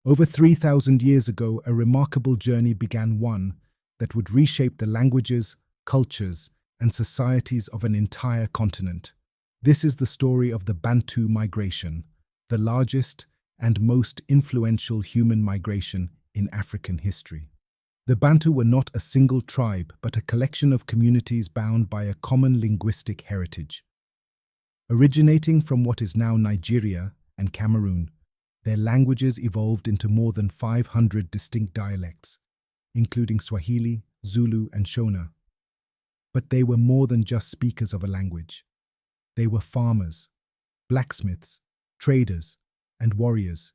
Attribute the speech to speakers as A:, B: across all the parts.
A: Over 3,000 years ago, a remarkable journey began, one that would reshape the languages, cultures, and societies of an entire continent. This is the story of the Bantu migration, the largest and most influential human migration in African history. The Bantu were not a single tribe, but a collection of communities bound by a common linguistic heritage. Originating from what is now Nigeria and Cameroon, their languages evolved into more than 500 distinct dialects, including Swahili, Zulu, and Shona. But they were more than just speakers of a language. They were farmers, blacksmiths, traders, and warriors,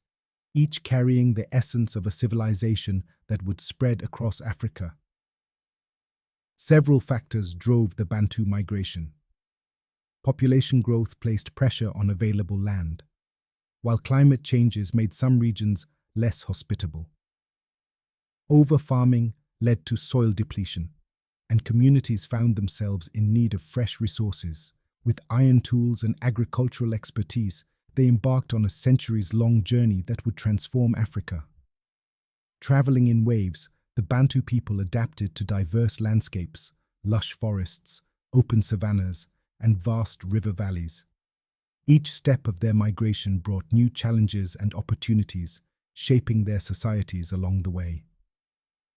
A: each carrying the essence of a civilization that would spread across Africa. Several factors drove the Bantu migration. Population growth placed pressure on available land, while climate changes made some regions less hospitable. Over-farming led to soil depletion, and communities found themselves in need of fresh resources. With iron tools and agricultural expertise, they embarked on a centuries-long journey that would transform Africa. Traveling in waves, the Bantu people adapted to diverse landscapes, lush forests, open savannas, and vast river valleys. Each step of their migration brought new challenges and opportunities, shaping their societies along the way.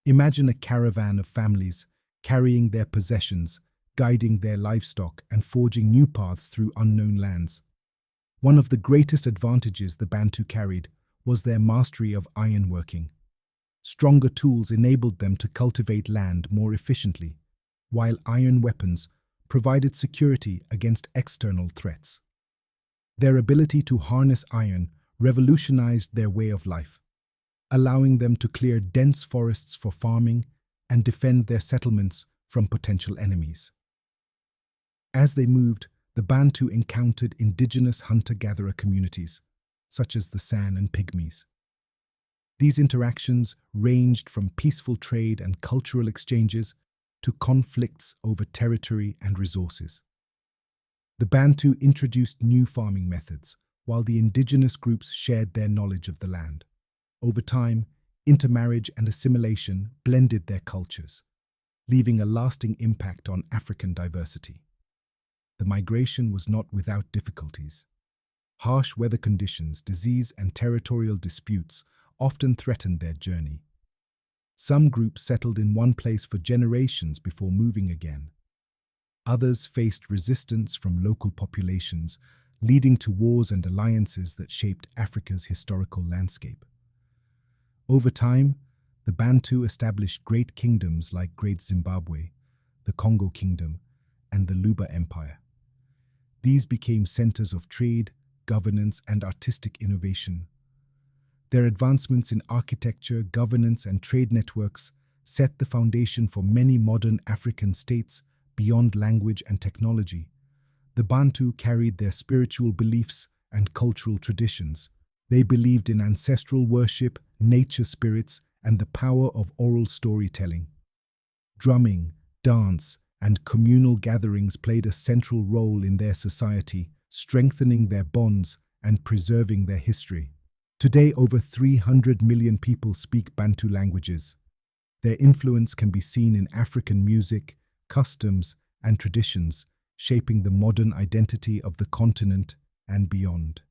A: Imagine a caravan of families carrying their possessions, guiding their livestock, and forging new paths through unknown lands. One of the greatest advantages the Bantu carried was their mastery of ironworking. Stronger tools enabled them to cultivate land more efficiently, while iron weapons provided security against external threats. Their ability to harness iron revolutionized their way of life, allowing them to clear dense forests for farming and defend their settlements from potential enemies. As they moved, the Bantu encountered indigenous hunter-gatherer communities, such as the San and Pygmies. These interactions ranged from peaceful trade and cultural exchanges to conflicts over territory and resources. The Bantu introduced new farming methods, while the indigenous groups shared their knowledge of the land. Over time, intermarriage and assimilation blended their cultures, leaving a lasting impact on African diversity. The migration was not without difficulties. Harsh weather conditions, disease, and territorial disputes often threatened their journey. Some groups settled in one place for generations before moving again. Others faced resistance from local populations, leading to wars and alliances that shaped Africa's historical landscape. Over time, the Bantu established great kingdoms like Great Zimbabwe, the Congo Kingdom, and the Luba Empire. These became centers of trade, governance, and artistic innovation. Their advancements in architecture, governance, and trade networks set the foundation for many modern African states beyond language and technology. The Bantu carried their spiritual beliefs and cultural traditions. They believed in ancestral worship, nature spirits, and the power of oral storytelling. Drumming, dance, and communal gatherings played a central role in their society, strengthening their bonds and preserving their history. Today, over 300 million people speak Bantu languages. Their influence can be seen in African music, customs, and traditions, shaping the modern identity of the continent and beyond.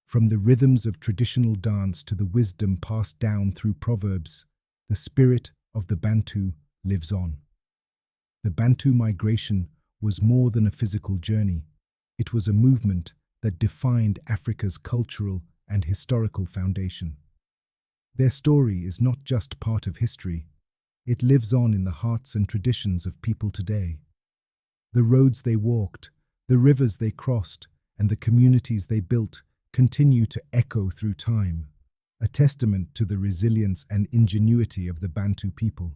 A: From the rhythms of traditional dance to the wisdom passed down through proverbs, the spirit of the Bantu lives on. The Bantu migration was more than a physical journey. It was a movement that defined Africa's cultural and historical foundation. Their story is not just part of history, it lives on in the hearts and traditions of people today. The roads they walked, the rivers they crossed, and the communities they built continue to echo through time, a testament to the resilience and ingenuity of the Bantu people.